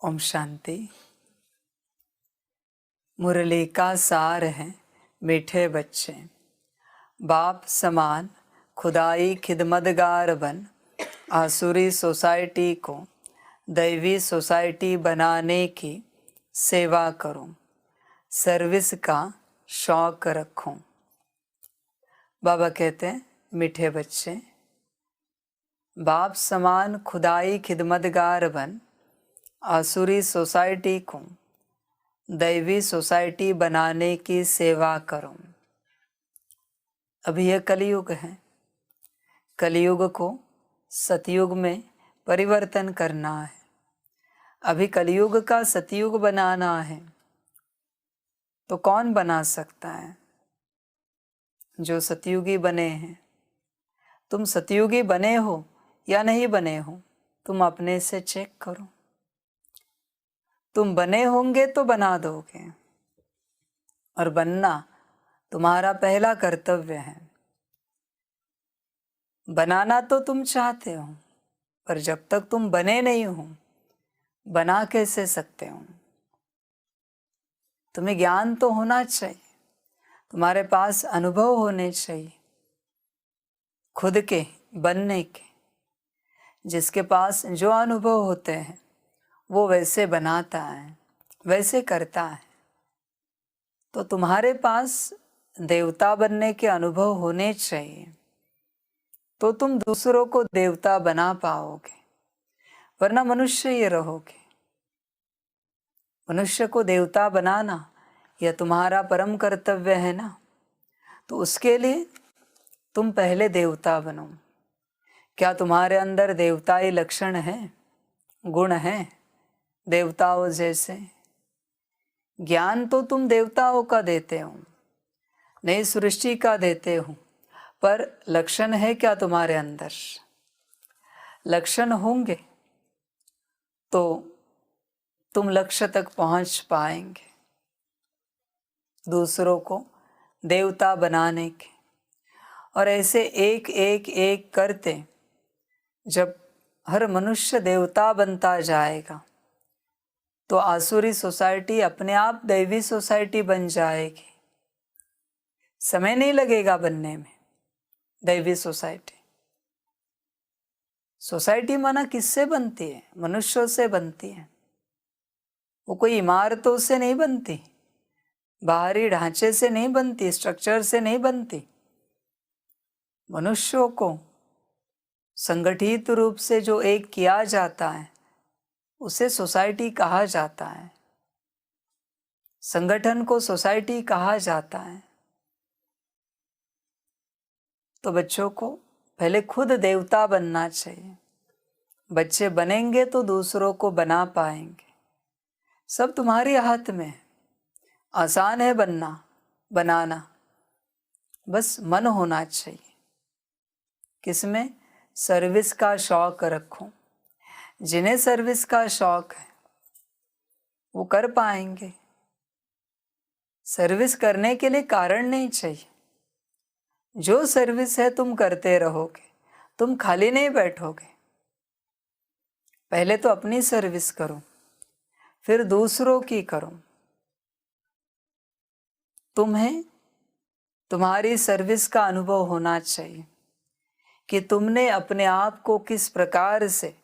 ओम शांति। मुरली का सार है मीठे बच्चे, बाप समान खुदाई खिदमतगार बन, आसुरी सोसाइटी को दैवी सोसाइटी बनाने की सेवा करो, सर्विस का शौक रखो। बाबा कहते हैं, मीठे बच्चे, बाप समान खुदाई खिदमतगार बन, आसुरी सोसाइटी को दैवी सोसाइटी बनाने की सेवा करो। अभी यह कलयुग है, कलयुग को सतयुग में परिवर्तन करना है। अभी कलयुग का सतयुग बनाना है तो कौन बना सकता है? जो सतयुगी बने हैं। तुम सतयुगी बने हो या नहीं बने हो, तुम अपने से चेक करो। तुम बने होंगे तो बना दोगे, और बनना तुम्हारा पहला कर्तव्य है। बनाना तो तुम चाहते हो, पर जब तक तुम बने नहीं हो, बना कैसे सकते हो? तुम्हें ज्ञान तो होना चाहिए, तुम्हारे पास अनुभव होने चाहिए खुद के बनने के। जिसके पास जो अनुभव होते हैं वो वैसे बनाता है, वैसे करता है। तो तुम्हारे पास देवता बनने के अनुभव होने चाहिए, तो तुम दूसरों को देवता बना पाओगे, वरना मनुष्य ही रहोगे। मनुष्य को देवता बनाना यह तुम्हारा परम कर्तव्य है ना। तो उसके लिए तुम पहले देवता बनो। क्या तुम्हारे अंदर देवताई लक्षण है, गुण हैं देवताओं जैसे? ज्ञान तो तुम देवताओं का देते हो, नई सृष्टि का देते हो, पर लक्षण है क्या तुम्हारे अंदर? लक्षण होंगे तो तुम लक्ष्य तक पहुंच पाएंगे, दूसरों को देवता बनाने के। और ऐसे एक एक एक करते जब हर मनुष्य देवता बनता जाएगा तो आसुरी सोसाइटी अपने आप दैवी सोसाइटी बन जाएगी। समय नहीं लगेगा बनने में। दैवी सोसाइटी, सोसाइटी माना किससे बनती है? मनुष्यों से बनती है। वो कोई इमारतों से नहीं बनती, बाहरी ढांचे से नहीं बनती, स्ट्रक्चर से नहीं बनती। मनुष्यों को संगठित रूप से जो एक किया जाता है उसे सोसाइटी कहा जाता है। संगठन को सोसाइटी कहा जाता है। तो बच्चों को पहले खुद देवता बनना चाहिए। बच्चे बनेंगे तो दूसरों को बना पाएंगे। सब तुम्हारे हाथ में है। आसान है बनना, बनाना, बस मन होना चाहिए। किसमें? सर्विस का शौक रखो। जिन्हें सर्विस का शौक है वो कर पाएंगे। सर्विस करने के लिए कारण नहीं चाहिए। जो सर्विस है तुम करते रहोगे, तुम खाली नहीं बैठोगे। पहले तो अपनी सर्विस करो, फिर दूसरों की करो। तुम्हें तुम्हारी सर्विस का अनुभव होना चाहिए कि तुमने अपने आप को किस प्रकार से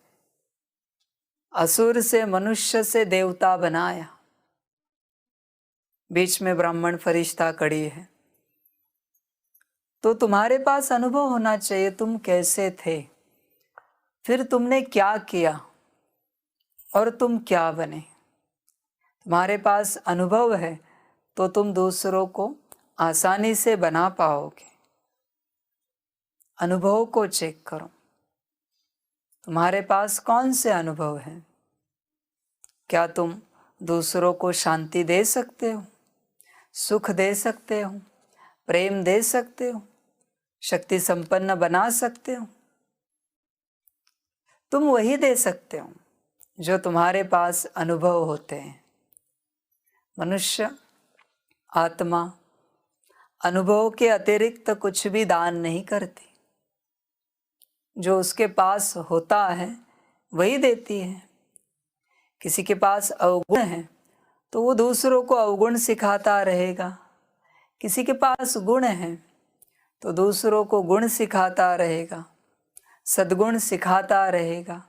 असुर से, मनुष्य से देवता बनाया। बीच में ब्राह्मण फरिश्ता कड़ी है, तो तुम्हारे पास अनुभव होना चाहिए तुम कैसे थे, फिर तुमने क्या किया और तुम क्या बने। तुम्हारे पास अनुभव है तो तुम दूसरों को आसानी से बना पाओगे। अनुभव को चेक करो, तुम्हारे पास कौन से अनुभव हैं? क्या तुम दूसरों को शांति दे सकते हो, सुख दे सकते हो, प्रेम दे सकते हो, शक्ति संपन्न बना सकते हो? तुम वही दे सकते हो जो तुम्हारे पास अनुभव होते हैं। मनुष्य आत्मा अनुभव के अतिरिक्त कुछ भी दान नहीं करती। जो उसके पास होता है वही देती है। किसी के पास अवगुण है तो वो दूसरों को अवगुण सिखाता रहेगा, किसी के पास गुण है तो दूसरों को गुण सिखाता रहेगा, सद्गुण सिखाता रहेगा।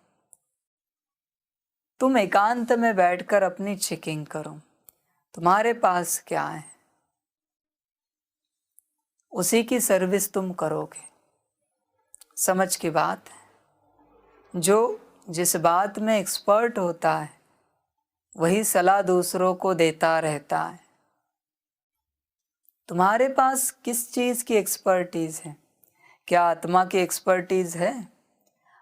तुम एकांत में बैठकर अपनी चेकिंग करो, तुम्हारे पास क्या है, उसी की सर्विस तुम करोगे। समझ की बात है। जो जिस बात में एक्सपर्ट होता है वही सलाह दूसरों को देता रहता है। तुम्हारे पास किस चीज़ की एक्सपर्टीज है? क्या आत्मा की एक्सपर्टीज है?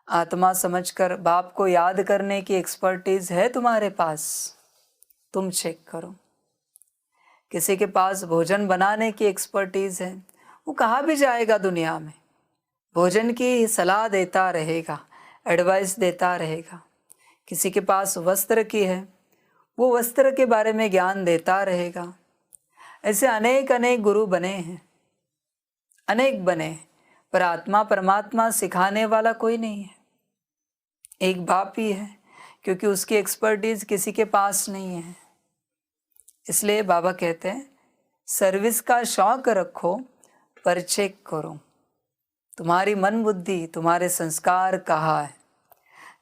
आत्मा समझकर बाप को याद करने की एक्सपर्टीज है तुम्हारे पास? तुम चेक करो। किसी के पास भोजन बनाने की एक्सपर्टीज है, वो कहाँ भी जाएगा दुनिया में भोजन की सलाह देता रहेगा, एडवाइस देता रहेगा। किसी के पास वस्त्र की है, वो वस्त्र के बारे में ज्ञान देता रहेगा। ऐसे अनेक अनेक गुरु बने हैं, अनेक बने हैं, पर आत्मा परमात्मा सिखाने वाला कोई नहीं है। एक बाप ही है, क्योंकि उसकी एक्सपर्टीज किसी के पास नहीं है। इसलिए बाबा कहते हैं सर्विस का शौक रखो पर चेक करो तुम्हारी मन बुद्धि, तुम्हारे संस्कार कहाँ है।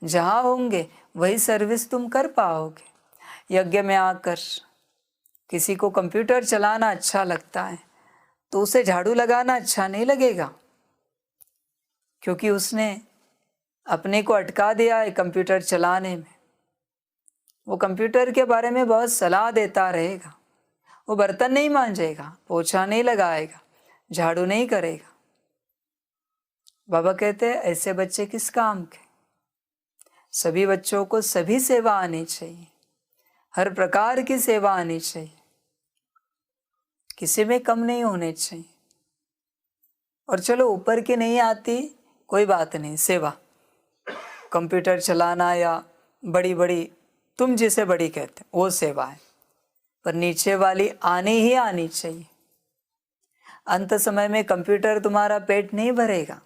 जहाँ होंगे वही सर्विस तुम कर पाओगे। यज्ञ में आकर किसी को कंप्यूटर चलाना अच्छा लगता है तो उसे झाड़ू लगाना अच्छा नहीं लगेगा, क्योंकि उसने अपने को अटका दिया है कंप्यूटर चलाने में। वो कंप्यूटर के बारे में बहुत सलाह देता रहेगा, वो बर्तन नहीं मांजेगा, पोछा नहीं लगाएगा, झाड़ू नहीं करेगा। बाबा कहते हैं ऐसे बच्चे किस काम के? सभी बच्चों को सभी सेवा आनी चाहिए, हर प्रकार की सेवा आनी चाहिए, किसी में कम नहीं होने चाहिए। और चलो ऊपर की नहीं आती कोई बात नहीं, सेवा कंप्यूटर चलाना या बड़ी बड़ी तुम जिसे बड़ी कहते वो सेवा है, पर नीचे वाली आनी ही आनी चाहिए। अंत समय में कंप्यूटर तुम्हारा पेट नहीं भरेगा।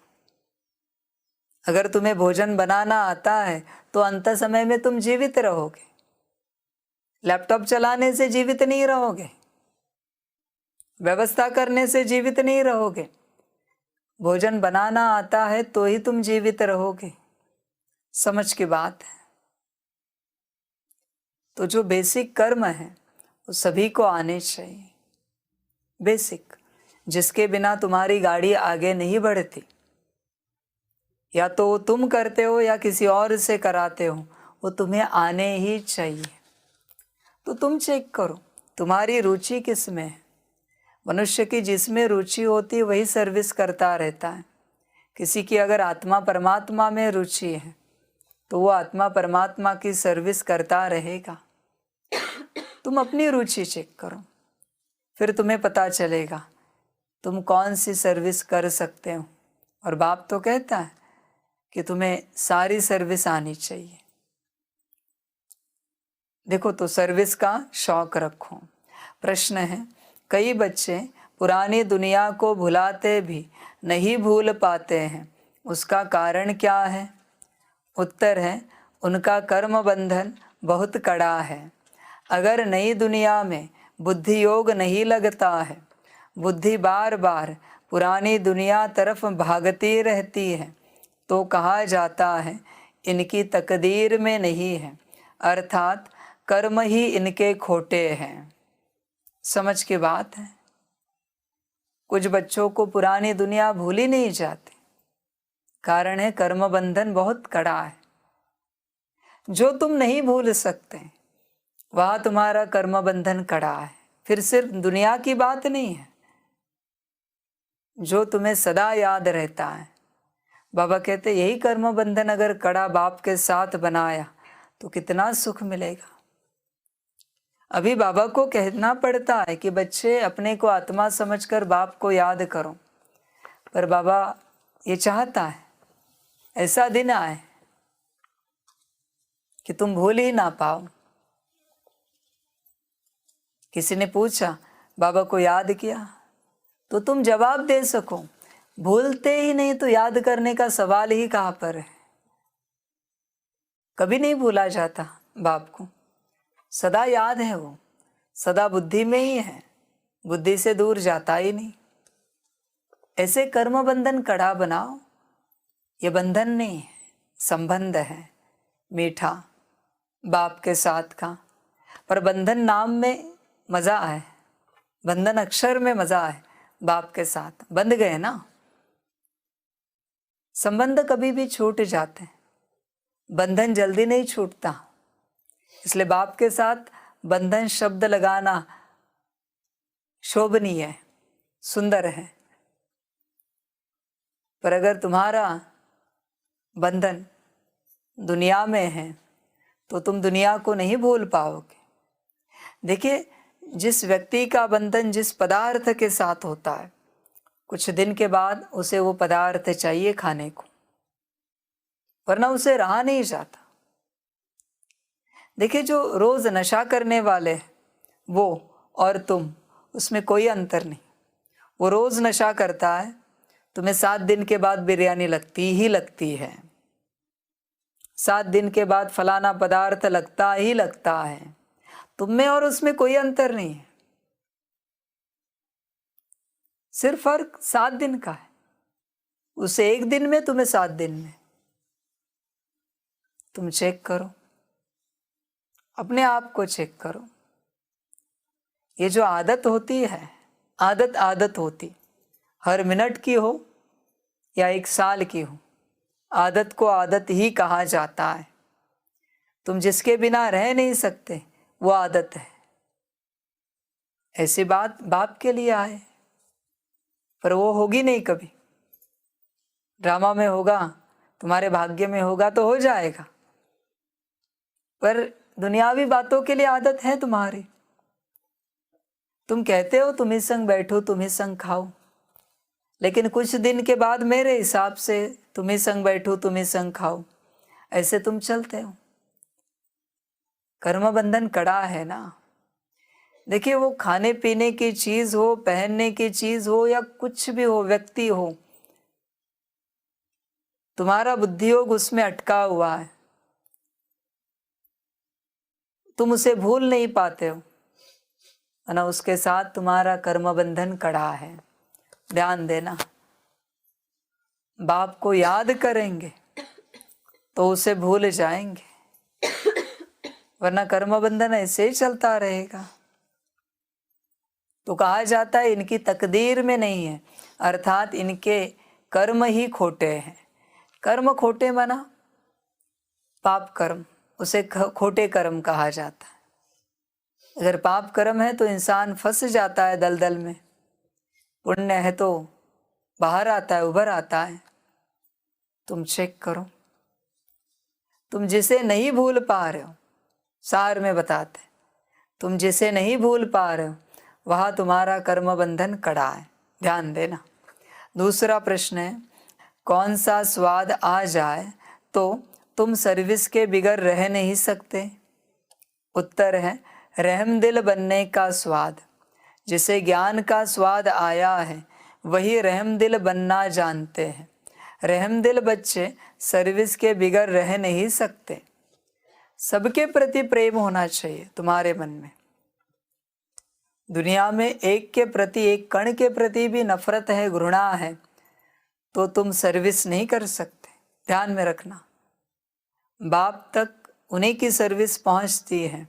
अगर तुम्हें भोजन बनाना आता है तो अंत समय में तुम जीवित रहोगे। लैपटॉप चलाने से जीवित नहीं रहोगे, व्यवस्था करने से जीवित नहीं रहोगे। भोजन बनाना आता है तो ही तुम जीवित रहोगे। समझ की बात है। तो जो बेसिक कर्म है वो सभी को आने चाहिए, बेसिक, जिसके बिना तुम्हारी गाड़ी आगे नहीं बढ़ती। या तो वो तुम करते हो या किसी और से कराते हो, वो तुम्हें आने ही चाहिए। तो तुम चेक करो तुम्हारी रुचि किस में है। मनुष्य की जिसमें रुचि होती है वही सर्विस करता रहता है। किसी की अगर आत्मा परमात्मा में रुचि है तो वो आत्मा परमात्मा की सर्विस करता रहेगा। तुम अपनी रुचि चेक करो, फिर तुम्हें पता चलेगा तुम कौन सी सर्विस कर सकते हो। और बाप तो कहता है कि तुम्हें सारी सर्विस आनी चाहिए। देखो, तो सर्विस का शौक रखो। प्रश्न है, कई बच्चे पुरानी दुनिया को भुलाते भी नहीं भूल पाते हैं, उसका कारण क्या है? उत्तर है, उनका कर्म बंधन बहुत कड़ा है। अगर नई दुनिया में बुद्धि योग नहीं लगता है, बुद्धि बार बार पुरानी दुनिया तरफ भागती रहती है, तो कहा जाता है इनकी तकदीर में नहीं है, अर्थात कर्म ही इनके खोटे हैं। समझ की बात है। कुछ बच्चों को पुरानी दुनिया भूली नहीं जाती, कारण है कर्म बंधन बहुत कड़ा है। जो तुम नहीं भूल सकते वह तुम्हारा कर्म बंधन कड़ा है। फिर सिर्फ दुनिया की बात नहीं है, जो तुम्हें सदा याद रहता है। बाबा कहते यही कर्म बंधन अगर कड़ा बाप के साथ बनाया तो कितना सुख मिलेगा। अभी बाबा को कहना पड़ता है कि बच्चे अपने को आत्मा समझकर बाप को याद करो, पर बाबा ये चाहता है ऐसा दिन आए कि तुम भूल ही ना पाओ। किसी ने पूछा, बाबा को याद किया? तो तुम जवाब दे सको, भूलते ही नहीं तो याद करने का सवाल ही कहाँ पर है। कभी नहीं भूला जाता, बाप को, सदा याद है, वो सदा बुद्धि में ही है, बुद्धि से दूर जाता ही नहीं। ऐसे कर्म बंधन कड़ा बनाओ। ये बंधन नहीं है, संबंध है मीठा बाप के साथ का। पर बंधन नाम में मजा है, बंधन अक्षर में मजा है। बाप के साथ बंध गए ना, संबंध कभी भी छूट जाते हैं, बंधन जल्दी नहीं छूटता। इसलिए बाप के साथ बंधन शब्द लगाना शोभनीय है, सुंदर है। पर अगर तुम्हारा बंधन दुनिया में है तो तुम दुनिया को नहीं भूल पाओगे। देखिए, जिस व्यक्ति का बंधन जिस पदार्थ के साथ होता है, कुछ दिन के बाद उसे वो पदार्थ चाहिए खाने को, वरना उसे रहा नहीं जाता। देखिए, जो रोज नशा करने वाले वो और तुम, उसमें कोई अंतर नहीं। वो रोज नशा करता है, तुम्हें 7 दिन के बाद बिरयानी लगती ही लगती है, 7 दिन के बाद फलाना पदार्थ लगता ही लगता है। तुम में और उसमें कोई अंतर नहीं है, सिर्फ फर्क 7 दिन का है। उसे 1 दिन में, तुम्हें 7 दिन में। तुम चेक करो, अपने आप को चेक करो। ये जो आदत होती है, आदत होती, हर मिनट की हो या 1 साल की हो, आदत को आदत ही कहा जाता है। तुम जिसके बिना रह नहीं सकते, वो आदत है। ऐसी बात बाप के लिए आए, पर वो होगी नहीं कभी। ड्रामा में होगा, तुम्हारे भाग्य में होगा तो हो जाएगा, पर दुनियावी बातों के लिए आदत है तुम्हारी। तुम कहते हो तुम ही संग बैठो, तुम ही संग खाओ, लेकिन कुछ दिन के बाद मेरे हिसाब से तुम ही संग बैठो, तुम ही संग खाओ, ऐसे तुम चलते हो। कर्म बंधन कड़ा है ना। देखिए, वो खाने पीने की चीज हो, पहनने की चीज हो, या कुछ भी हो, व्यक्ति हो, तुम्हारा बुद्धियोग उसमें अटका हुआ है, तुम उसे भूल नहीं पाते हो, ना उसके साथ तुम्हारा कर्म बंधन कड़ा है। ध्यान देना, बाप को याद करेंगे तो उसे भूल जाएंगे, वरना कर्म बंधन ऐसे ही चलता रहेगा। तो कहा जाता है इनकी तकदीर में नहीं है, अर्थात इनके कर्म ही खोटे हैं। कर्म खोटे माना पाप कर्म, उसे खोटे कर्म कहा जाता है। अगर पाप कर्म है तो इंसान फंस जाता है दलदल में, पुण्य है तो बाहर आता है, उभर आता है। तुम चेक करो, तुम जिसे नहीं भूल पा रहे हो, सार में बताते, तुम जिसे नहीं भूल पा रहे हो वहाँ तुम्हारा कर्म बंधन कड़ा है। ध्यान देना। दूसरा प्रश्न है, कौन सा स्वाद आ जाए तो तुम सर्विस के बिगर रह नहीं सकते? उत्तर है, रहमदिल बनने का स्वाद। जिसे ज्ञान का स्वाद आया है वही रहमदिल बनना जानते हैं। रहमदिल बच्चे सर्विस के बिगर रह नहीं सकते। सबके प्रति प्रेम होना चाहिए तुम्हारे मन में। दुनिया में एक के प्रति, एक कण के प्रति भी नफरत है, घृणा है, तो तुम सर्विस नहीं कर सकते। ध्यान में रखना, बाप तक उन्हीं की सर्विस पहुंचती है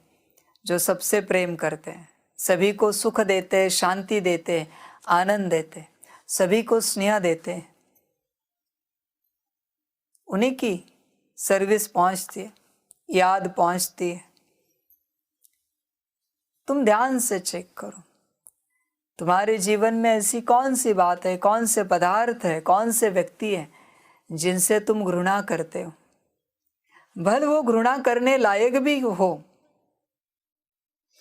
जो सबसे प्रेम करते हैं, सभी को सुख देते, शांति देते, आनंद देते, सभी को स्नेह देते हैं। उन्हीं की सर्विस पहुंचती है, याद पहुंचती है। तुम ध्यान से चेक करो, तुम्हारे जीवन में ऐसी कौन सी बात है, कौन से पदार्थ है, कौन से व्यक्ति है जिनसे तुम घृणा करते हो। भले वो घृणा करने लायक भी हो,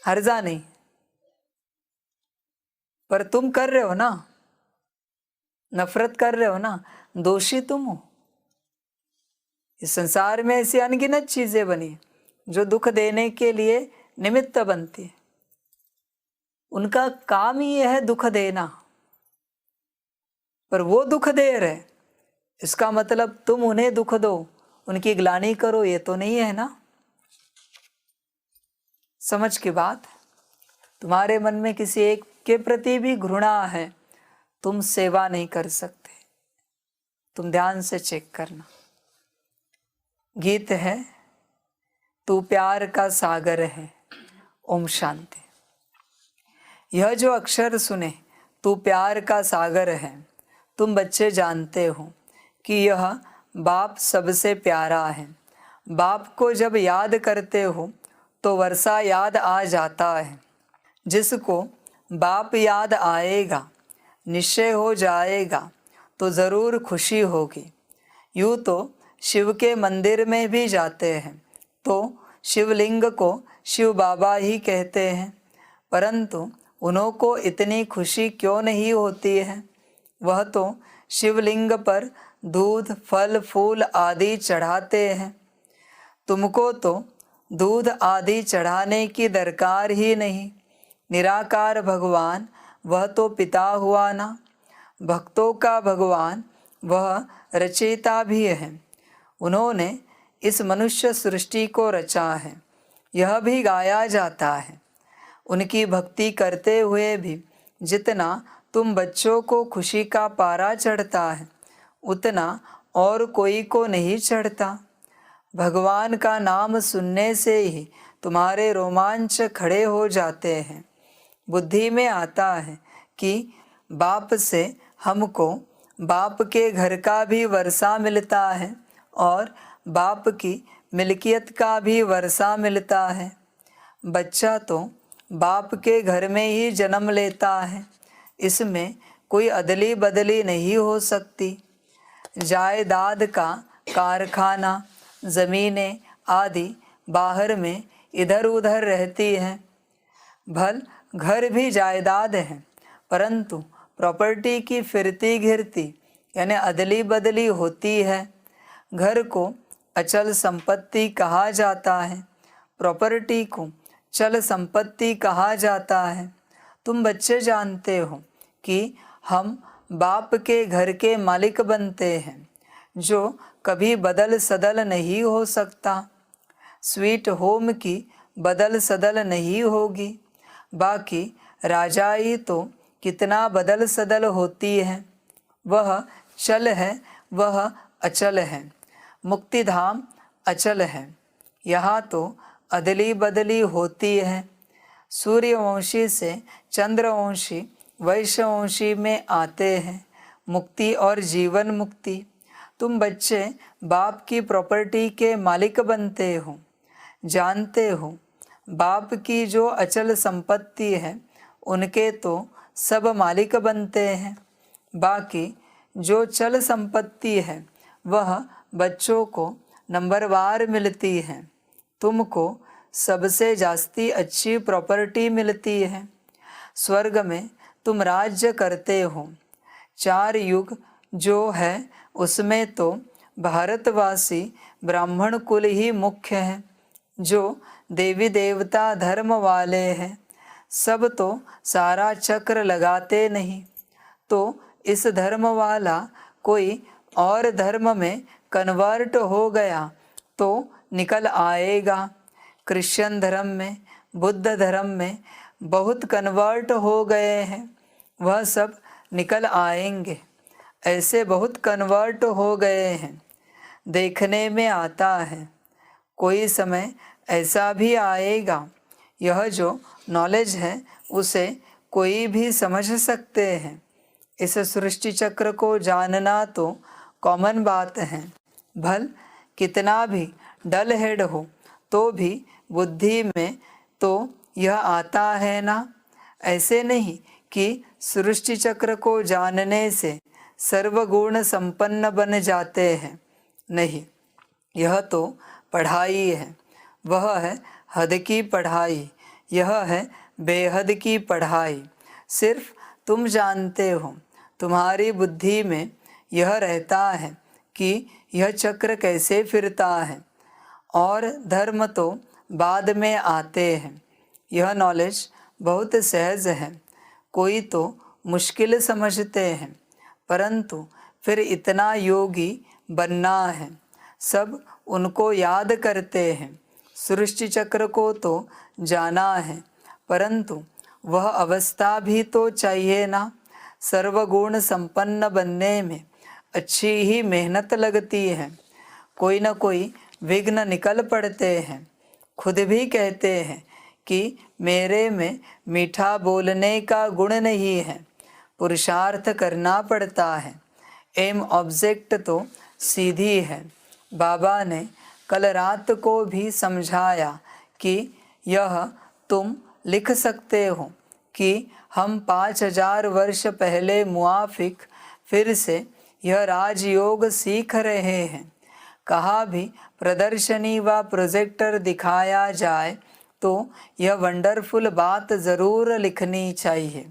हर्जा नहीं, पर तुम कर रहे हो ना, नफरत कर रहे हो ना, दोषी तुम हो। इस संसार में ऐसी अनगिनत चीजें बनी जो दुख देने के लिए निमित्त बनती है। उनका काम ही है दुख देना, पर वो दुख दे रहे, इसका मतलब तुम उन्हें दुख दो, उनकी ग्लानि करो, ये तो नहीं है ना। समझ की बात, तुम्हारे मन में किसी एक के प्रति भी घृणा है, तुम सेवा नहीं कर सकते। तुम ध्यान से चेक करना। गीत है, तू प्यार का सागर है। ओम शांति। यह जो अक्षर सुने, तू प्यार का सागर है, तुम बच्चे जानते हो कि यह बाप सबसे प्यारा है। बाप को जब याद करते हो तो वर्षा याद आ जाता है। जिसको बाप याद आएगा, निश्चय हो जाएगा तो ज़रूर खुशी होगी। यूँ तो शिव के मंदिर में भी जाते हैं तो शिवलिंग को शिव बाबा ही कहते हैं, परंतु उन्हों को इतनी खुशी क्यों नहीं होती है? वह तो शिवलिंग पर दूध, फल, फूल आदि चढ़ाते हैं। तुमको तो दूध आदि चढ़ाने की दरकार ही नहीं। निराकार भगवान वह तो पिता हुआ ना। भक्तों का भगवान वह रचयिता भी है। उन्होंने इस मनुष्य सृष्टि को रचा है, यह भी गाया जाता है। उनकी भक्ति करते हुए भी जितना तुम बच्चों को खुशी का पारा चढ़ता है, उतना और कोई को नहीं चढ़ता। भगवान का नाम सुनने से ही तुम्हारे रोमांच खड़े हो जाते हैं। बुद्धि में आता है कि बाप से हमको बाप के घर का भी वर्षा मिलता है और बाप की मिल्कियत का भी वर्षा मिलता है। बच्चा तो बाप के घर में ही जन्म लेता है, इसमें कोई अदली बदली नहीं हो सकती। जायदाद का कारखाना, ज़मीनें आदि बाहर में इधर उधर रहती हैं। भल घर भी जायदाद है, परंतु प्रॉपर्टी की फिरती गिरती यानी अदली बदली होती है। घर को अचल संपत्ति कहा जाता है, प्रॉपर्टी को चल संपत्ति कहा जाता है। तुम बच्चे जानते हो कि हम बाप के घर के मालिक बनते हैं, जो कभी बदल सदल नहीं हो सकता। स्वीट होम की बदल सदल नहीं होगी। बाकी राजाई तो कितना बदल सदल होती है। वह चल है, वह अचल है। मुक्तिधाम अचल है, यहाँ तो अदली बदली होती है। सूर्यवंशी से चंद्रवंशी वैश्यवंशी में आते हैं। मुक्ति और जीवन मुक्ति। तुम बच्चे बाप की प्रॉपर्टी के मालिक बनते हो। जानते हो बाप की जो अचल संपत्ति है, उनके तो सब मालिक बनते हैं। बाकी जो चल संपत्ति है, वह बच्चों को नंबरवार मिलती है। तुमको सबसे जास्ती अच्छी प्रॉपर्टी मिलती है। स्वर्ग में तुम राज्य करते हो। 4 युग जो है उसमें तो भारतवासी ब्राह्मण कुल ही मुख्य है, जो देवी देवता धर्म वाले हैं। सब तो सारा चक्र लगाते नहीं, तो इस धर्म वाला कोई और धर्म में कन्वर्ट हो गया तो निकल आएगा। क्रिश्चियन धर्म में, बुद्ध धर्म में बहुत कन्वर्ट हो गए हैं, वह सब निकल आएंगे। ऐसे बहुत कन्वर्ट हो गए हैं। देखने में आता है, कोई समय ऐसा भी आएगा। यह जो नॉलेज है उसे कोई भी समझ सकते हैं। इस सृष्टि चक्र को जानना तो कॉमन बात है। भल कितना भी डल हेड हो तो भी बुद्धि में तो यह आता है ना। ऐसे नहीं कि सृष्टि चक्र को जानने से सर्वगुण संपन्न बन जाते हैं। नहीं, यह तो पढ़ाई है। वह है हद की पढ़ाई, यह है बेहद की पढ़ाई। सिर्फ तुम जानते हो, तुम्हारी बुद्धि में यह रहता है कि यह चक्र कैसे फिरता है, और धर्म तो बाद में आते हैं। यह नॉलेज बहुत सहज है। कोई तो मुश्किल समझते हैं, परंतु फिर इतना योगी बनना है। सब उनको याद करते हैं। सृष्टि चक्र को तो जाना है, परंतु वह अवस्था भी तो चाहिए ना। सर्वगुण संपन्न बनने में अच्छी ही मेहनत लगती है। कोई न कोई विघ्न निकल पड़ते हैं। खुद भी कहते हैं कि मेरे में मीठा बोलने का गुण नहीं है। पुरुषार्थ करना पड़ता है। एम ऑब्जेक्ट तो सीधी है। बाबा ने कल रात को भी समझाया कि यह तुम लिख सकते हो कि हम 5000 वर्ष पहले मुआफिक फिर से यह राजयोग सीख रहे हैं। कहा भी प्रदर्शनी व प्रोजेक्टर दिखाया जाए तो यह वंडरफुल बात ज़रूर लिखनी चाहिए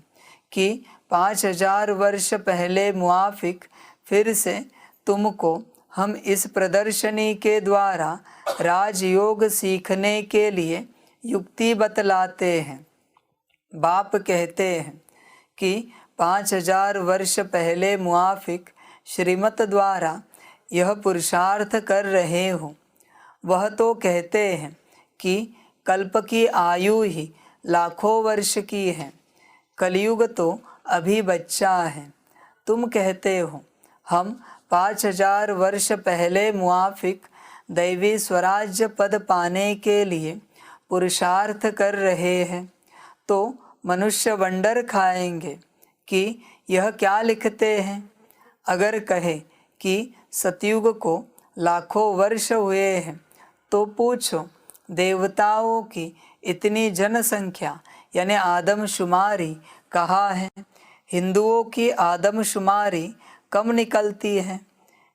कि 5000 वर्ष पहले मुआफिक फिर से तुमको हम इस प्रदर्शनी के द्वारा राजयोग सीखने के लिए युक्ति बतलाते हैं। बाप कहते हैं कि 5000 वर्ष पहले मुआफिक श्रीमत द्वारा यह पुरुषार्थ कर रहे हो। वह तो कहते हैं कि कल्प की आयु ही लाखों वर्ष की है। कलयुग तो अभी बच्चा है। तुम कहते हो हम 5000 वर्ष पहले मुआफिक दैवी स्वराज्य पद पाने के लिए पुरुषार्थ कर रहे हैं, तो मनुष्य वंडर खाएंगे कि यह क्या लिखते हैं। अगर कहे कि सतयुग को लाखों वर्ष हुए हैं तो पूछो देवताओं की इतनी जनसंख्या यानी आदमशुमारी कहाँ है। हिंदुओं की आदमशुमारी कम निकलती है।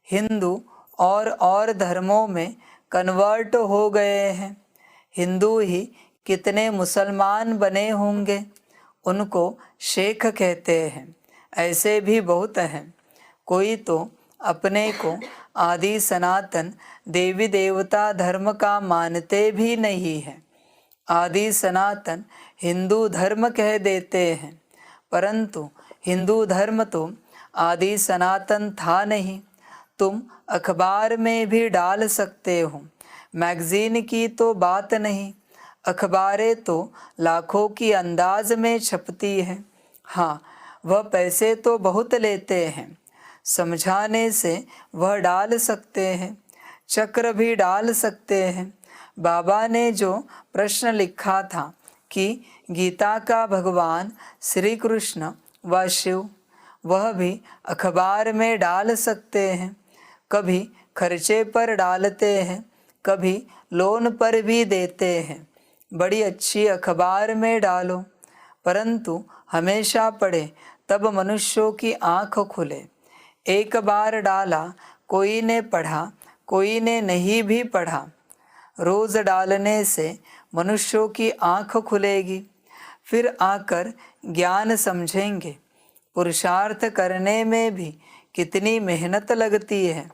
हिंदू और धर्मों में कन्वर्ट हो गए हैं। हिंदू ही कितने मुसलमान बने होंगे। उनको शेख कहते हैं। ऐसे भी बहुत हैं। कोई तो अपने को आदि सनातन देवी देवता धर्म का मानते भी नहीं है। आदि सनातन हिंदू धर्म कह देते हैं, परंतु हिंदू धर्म तो आदि सनातन था नहीं। तुम अखबार में भी डाल सकते हो। मैगजीन की तो बात नहीं। अखबारें तो लाखों की अंदाज में छपती हैं। हाँ, वह पैसे तो बहुत लेते हैं। समझाने से वह डाल सकते हैं। चक्र भी डाल सकते हैं। बाबा ने जो प्रश्न लिखा था कि गीता का भगवान श्री कृष्ण व शिव, वह भी अखबार में डाल सकते हैं। कभी खर्चे पर डालते हैं, कभी लोन पर भी देते हैं। बड़ी अच्छी अखबार में डालो, परंतु हमेशा पढ़े तब मनुष्यों की आँख खुले। एक बार डाला, कोई ने पढ़ा, कोई ने नहीं भी पढ़ा। रोज़ डालने से मनुष्यों की आँख खुलेगी, फिर आकर ज्ञान समझेंगे। पुरुषार्थ करने में भी कितनी मेहनत लगती है।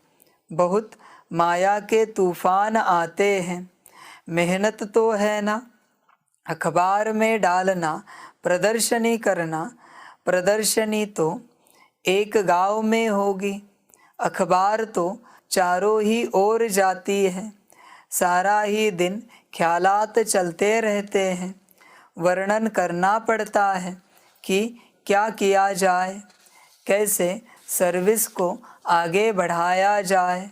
बहुत माया के तूफान आते हैं। मेहनत तो है ना। अखबार में डालना, प्रदर्शनी करना। प्रदर्शनी तो एक गांव में होगी। अखबार तो चारों ही ओर जाती है। सारा ही दिन ख्यालात चलते रहते हैं। वर्णन करना पड़ता है कि क्या किया जाए, कैसे सर्विस को आगे बढ़ाया जाए।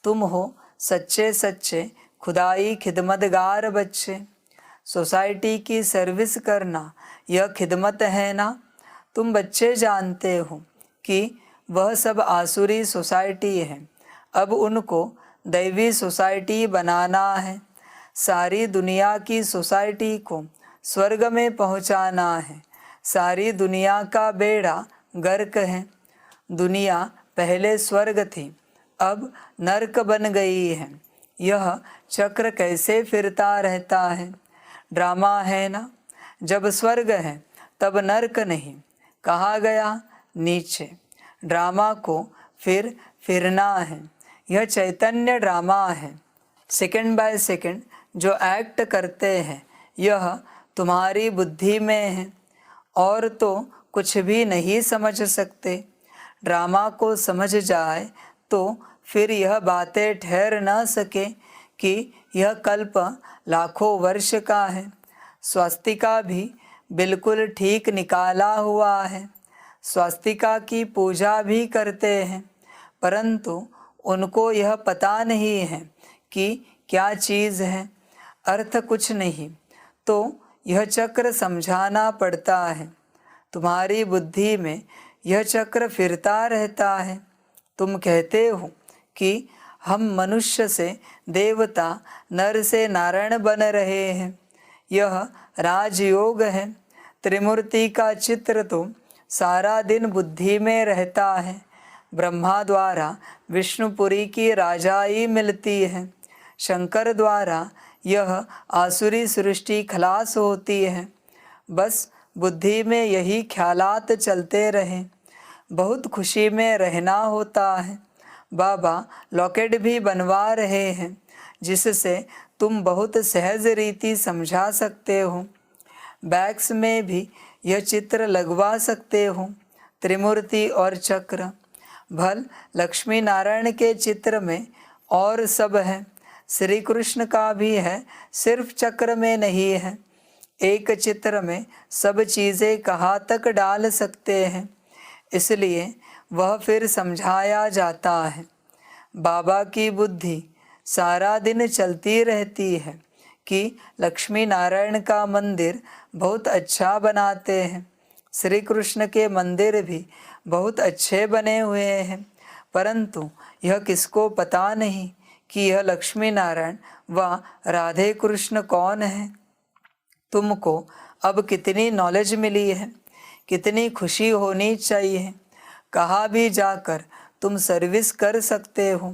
तुम हो सच्चे सच्चे खुदाई खिदमतगार बच्चे। सोसाइटी की सर्विस करना यह खिदमत है ना। तुम बच्चे जानते हो कि वह सब आसुरी सोसाइटी है। अब उनको दैवी सोसाइटी बनाना है। सारी दुनिया की सोसाइटी को स्वर्ग में पहुंचाना है। सारी दुनिया का बेड़ा गर्क है। दुनिया पहले स्वर्ग थी, अब नरक बन गई है। यह चक्र कैसे फिरता रहता है। ड्रामा है ना। जब स्वर्ग है तब नरक नहीं। कहा गया नीचे। ड्रामा को फिर फिरना है। यह चैतन्य ड्रामा है। सेकंड बाय सेकंड जो एक्ट करते हैं यह तुम्हारी बुद्धि में है, और तो कुछ भी नहीं समझ सकते। ड्रामा को समझ जाए तो फिर यह बातें ठहर न सके कि यह कल्प लाखों वर्ष का है। स्वास्तिका भी बिल्कुल ठीक निकाला हुआ है। स्वास्तिका की पूजा भी करते हैं, परंतु उनको यह पता नहीं है कि क्या चीज़ है, अर्थ कुछ नहीं। तो यह चक्र समझाना पड़ता है। तुम्हारी बुद्धि में यह चक्र फिरता रहता है। तुम कहते हो कि हम मनुष्य से देवता, नर से नारायण बन रहे हैं। यह राजयोग है। त्रिमूर्ति का चित्र तो सारा दिन बुद्धि में रहता है। ब्रह्मा द्वारा विष्णुपुरी की राजाई मिलती है। शंकर द्वारा यह आसुरी सृष्टि खलास होती है। बस बुद्धि में यही ख्यालात चलते रहें। बहुत खुशी में रहना होता है। बाबा लॉकेट भी बनवा रहे हैं, जिससे तुम बहुत सहज रीति समझा सकते हो। बैग्स में भी यह चित्र लगवा सकते हो, त्रिमूर्ति और चक्र। भल लक्ष्मी नारायण के चित्र में और सब है। श्री कृष्ण का भी है, सिर्फ चक्र में नहीं है। एक चित्र में सब चीज़ें कहाँ तक डाल सकते हैं, इसलिए वह फिर समझाया जाता है। बाबा की बुद्धि सारा दिन चलती रहती है कि लक्ष्मी नारायण का मंदिर बहुत अच्छा बनाते हैं। श्री कृष्ण के मंदिर भी बहुत अच्छे बने हुए हैं, परंतु यह किसको पता नहीं कि यह लक्ष्मी नारायण व राधे कृष्ण कौन है। तुमको अब कितनी नॉलेज मिली है, कितनी खुशी होनी चाहिए। कहाँ भी जाकर तुम सर्विस कर सकते हो।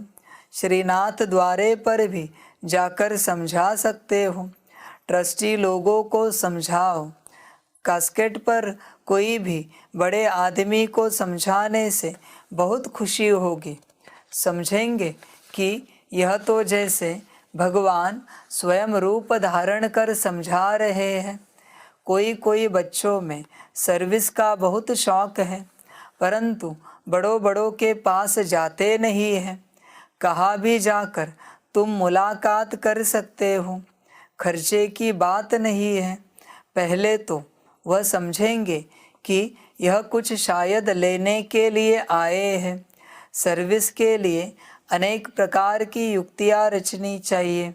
श्रीनाथ द्वारे पर भी जाकर समझा सकते हो। ट्रस्टी लोगों को समझाओ। कास्केट पर कोई भी बड़े आदमी को समझाने से बहुत खुशी होगी। समझेंगे कि यह तो जैसे भगवान स्वयं रूप धारण कर समझा रहे हैं। कोई बच्चों में सर्विस का बहुत शौक है, परंतु बड़ों के पास जाते नहीं हैं। कहाँ भी जाकर तुम मुलाकात कर सकते हो। खर्चे की बात नहीं है। पहले तो वह समझेंगे कि यह कुछ शायद लेने के लिए आए हैं। सर्विस के लिए अनेक प्रकार की युक्तियाँ रचनी चाहिए,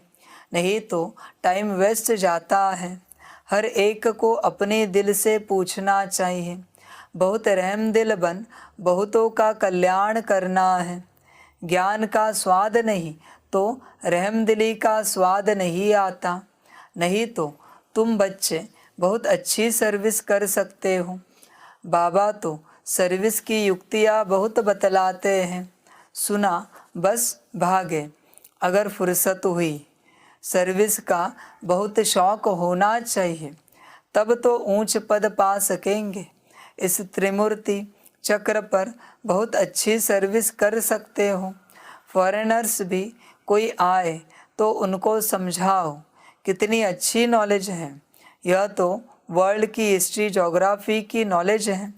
नहीं तो टाइम वेस्ट जाता है। हर एक को अपने दिल से पूछना चाहिए। बहुत रहमदिल बन बहुतों का कल्याण करना है। ज्ञान का स्वाद नहीं तो रहमदिली का स्वाद नहीं आता। नहीं तो तुम बच्चे बहुत अच्छी सर्विस कर सकते हो। बाबा तो सर्विस की युक्तियाँ बहुत बतलाते हैं। सुना बस भागे। अगर फुर्सत हुई, सर्विस का बहुत शौक होना चाहिए, तब तो ऊंच पद पा सकेंगे। इस त्रिमूर्ति चक्र पर बहुत अच्छी सर्विस कर सकते हो। फॉरेनर्स भी कोई आए तो उनको समझाओ, कितनी अच्छी नॉलेज है। यह तो वर्ल्ड की हिस्ट्री, ज्योग्राफी की नॉलेज है।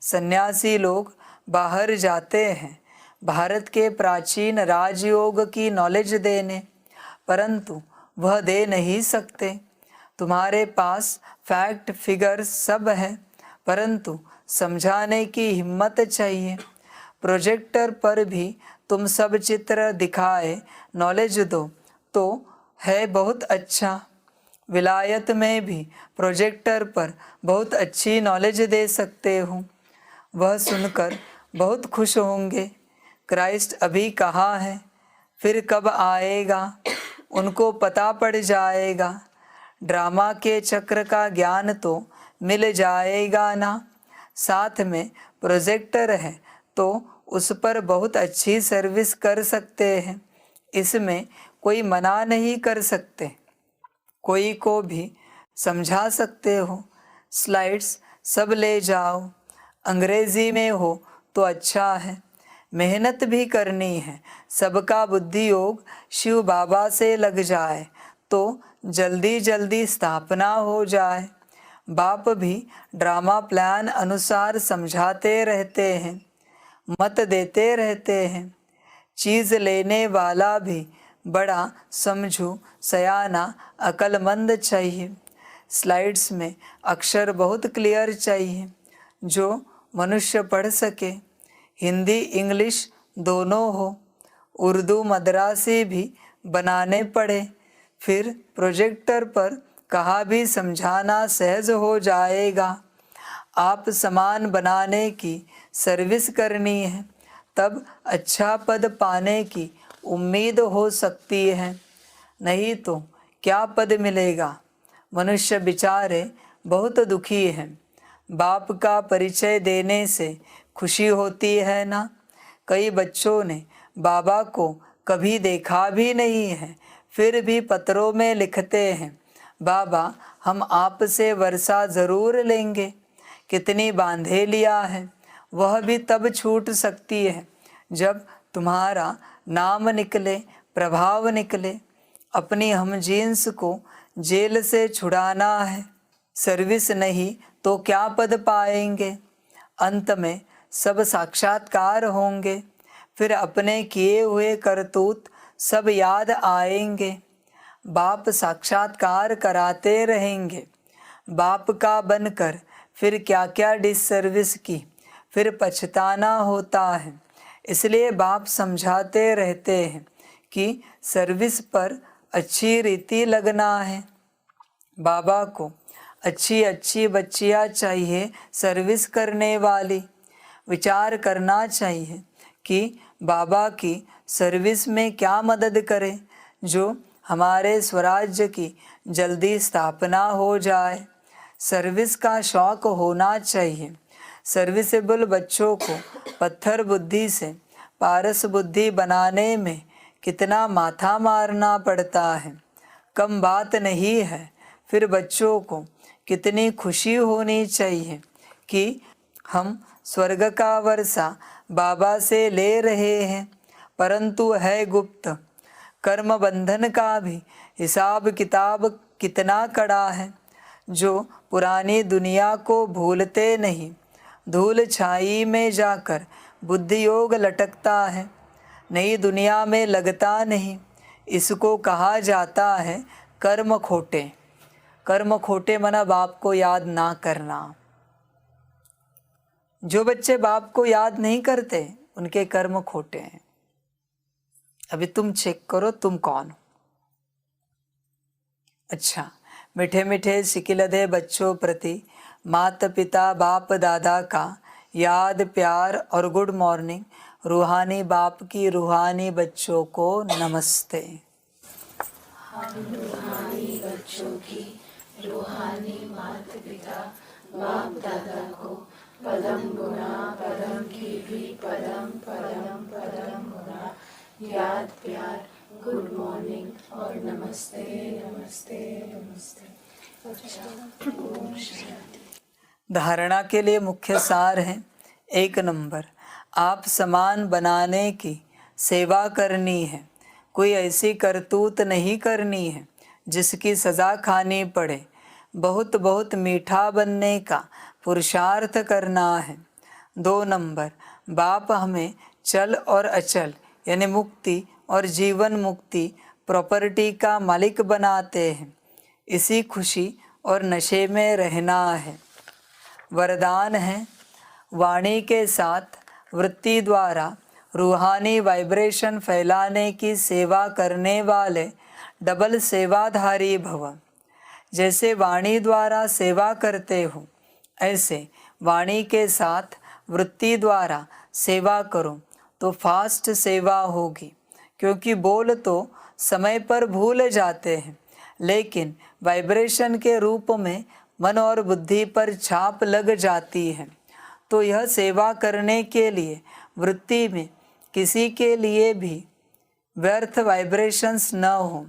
सन्यासी लोग बाहर जाते हैं भारत के प्राचीन राजयोग की नॉलेज देने, परंतु वह दे नहीं सकते। तुम्हारे पास फैक्ट फिगर सब है, परंतु समझाने की हिम्मत चाहिए। प्रोजेक्टर पर भी तुम सब चित्र दिखाए नॉलेज दो तो है बहुत अच्छा। विलायत में भी प्रोजेक्टर पर बहुत अच्छी नॉलेज दे सकते हो। वह सुनकर बहुत खुश होंगे। क्राइस्ट अभी कहाँ है, फिर कब आएगा, उनको पता पड़ जाएगा। ड्रामा के चक्र का ज्ञान तो मिल जाएगा ना। साथ में प्रोजेक्टर है तो उस पर बहुत अच्छी सर्विस कर सकते हैं। इसमें कोई मना नहीं कर सकते। कोई को भी समझा सकते हो। स्लाइड्स सब ले जाओ। अंग्रेजी में हो तो अच्छा है। मेहनत भी करनी है। सबका बुद्धि योग शिव बाबा से लग जाए तो जल्दी जल्दी स्थापना हो जाए। बाप भी ड्रामा प्लान अनुसार समझाते रहते हैं, मत देते रहते हैं। चीज़ लेने वाला भी बड़ा समझू सयाना अक्लमंद चाहिए। स्लाइड्स में अक्षर बहुत क्लियर चाहिए जो मनुष्य पढ़ सके। हिंदी इंग्लिश दोनों हो, उर्दू मद्रासी भी बनाने पड़े, फिर प्रोजेक्टर पर कहा भी समझाना सहज हो जाएगा। आप सामान बनाने की सर्विस करनी है, तब अच्छा पद पाने की उम्मीद हो सकती है, नहीं तो क्या पद मिलेगा। मनुष्य बेचारे बहुत दुखी हैं। बाप का परिचय देने से खुशी होती है ना। कई बच्चों ने बाबा को कभी देखा भी नहीं है, फिर भी पत्रों में लिखते हैं, बाबा हम आपसे वर्षा ज़रूर लेंगे। कितनी बांधे लिया है, वह भी तब छूट सकती है जब तुम्हारा नाम निकले, प्रभाव निकले। अपनी हम जीन्स को जेल से छुड़ाना है, सर्विस नहीं तो क्या पद पाएंगे। अंत में सब साक्षात्कार होंगे, फिर अपने किए हुए करतूत सब याद आएंगे। बाप साक्षात्कार कराते रहेंगे। बाप का बनकर फिर क्या क्या डिससर्विस की, फिर पछताना होता है। इसलिए बाप समझाते रहते हैं कि सर्विस पर अच्छी रीति लगना है। बाबा को अच्छी अच्छी बच्चियाँ चाहिए सर्विस करने वाली। विचार करना चाहिए कि बाबा की सर्विस में क्या मदद करें जो हमारे स्वराज्य की जल्दी स्थापना हो जाए। सर्विस का शौक होना चाहिए। सर्विसेबल बच्चों को पत्थर बुद्धि से पारस बुद्धि बनाने में कितना माथा मारना पड़ता है, कम बात नहीं है। फिर बच्चों को कितनी खुशी होनी चाहिए कि हम स्वर्ग का वर्षा बाबा से ले रहे हैं, परंतु है गुप्त। कर्म बंधन का भी हिसाब किताब कितना कड़ा है, जो पुरानी दुनिया को भूलते नहीं। धूल छाई में जाकर बुद्धि योग लटकता है, नई दुनिया में लगता नहीं। इसको कहा जाता है कर्म खोटे। कर्म खोटे मना बाप को याद ना करना। जो बच्चे बाप को याद नहीं करते उनके कर्म खोटे हैं। अभी तुम चेक करो तुम कौन हो। अच्छा, मीठे मीठे सिकिलधे बच्चों प्रति माता पिता बाप दादा का याद प्यार और गुड मॉर्निंग। रूहानी बाप की रूहानी बच्चों को नमस्ते। हम रूहानी बच्चों की रूहानी माता पिता बाप दादा को पदम गुना पदम की भी पदम पदम पदम गुना याद प्यार गुड मॉर्निंग और नमस्ते नमस्ते नमस्ते। अच्छा, ओम शांति। धारणा के लिए मुख्य सार है। 1 नंबर, आप सामान बनाने की सेवा करनी है। कोई ऐसी करतूत नहीं करनी है जिसकी सज़ा खानी पड़े। बहुत बहुत मीठा बनने का पुरुषार्थ करना है। 2 नंबर, बाप हमें चल और अचल यानी मुक्ति और जीवन मुक्ति प्रॉपर्टी का मालिक बनाते हैं। इसी खुशी और नशे में रहना है। वरदान है, वाणी के साथ वृत्ति द्वारा रूहानी वाइब्रेशन फैलाने की सेवा करने वाले डबल सेवाधारी भव। जैसे वाणी द्वारा सेवा करते हो, ऐसे वाणी के साथ वृत्ति द्वारा सेवा करो तो फास्ट सेवा होगी। क्योंकि बोल तो समय पर भूल जाते हैं, लेकिन वाइब्रेशन के रूप में मन और बुद्धि पर छाप लग जाती है। तो यह सेवा करने के लिए वृत्ति में किसी के लिए भी व्यर्थ वाइब्रेशंस न हो।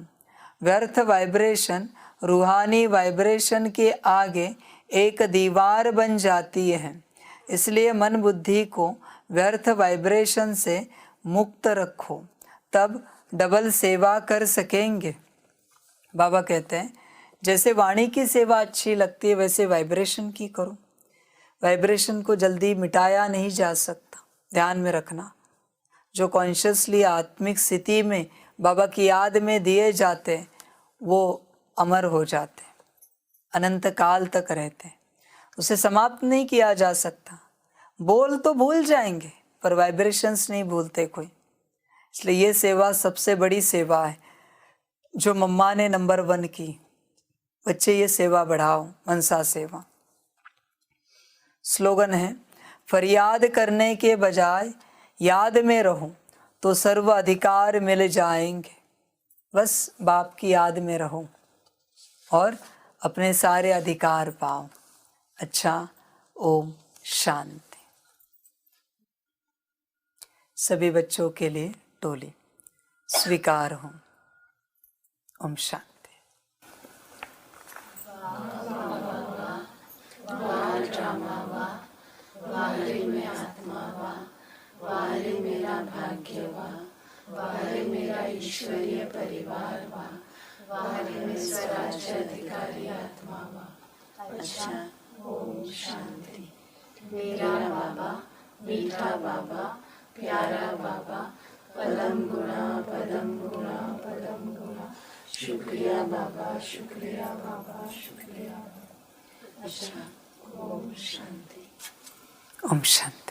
व्यर्थ वाइब्रेशन रूहानी वाइब्रेशन के आगे एक दीवार बन जाती है। इसलिए मन बुद्धि को व्यर्थ वाइब्रेशन से मुक्त रखो, तब डबल सेवा कर सकेंगे। बाबा कहते हैं जैसे वाणी की सेवा अच्छी लगती है वैसे वाइब्रेशन की करो। वाइब्रेशन को जल्दी मिटाया नहीं जा सकता, ध्यान में रखना। जो कॉन्शियसली आत्मिक स्थिति में बाबा की याद में दिए जाते वो अमर हो जाते, अनंत काल तक रहते, उसे समाप्त नहीं किया जा सकता। बोल तो भूल जाएंगे पर वाइब्रेशंस नहीं भूलते कोई। इसलिए ये सेवा सबसे बड़ी सेवा है जो मम्मा ने नंबर 1 की। बच्चे ये सेवा बढ़ाओ, मनसा सेवा। स्लोगन है, फरियाद करने के बजाय याद में रहो तो सर्व अधिकार मिल जाएंगे। बस बाप की याद में रहो और अपने सारे अधिकार पाओ। अच्छा, ओम शांति। सभी बच्चों के लिए टोली स्वीकार हो। ओम शांति। वारे में आत्मा वा, वारे मेरा भाग्य वा, वारे मेरा ईश्वरीय परिवार वा, वारे में स्वराज्य अधिकारी आत्मा वा। अच्छा, ओम शांति। मेरा बाबा, मीठा बाबा, प्यारा बाबा, पदम गुणा पदम गुणा पदम गुणा। शुक्रिया बाबा, शुक्रिया बाबा, शुक्रिया। अच्छा, ओम शांति। ओम शांति।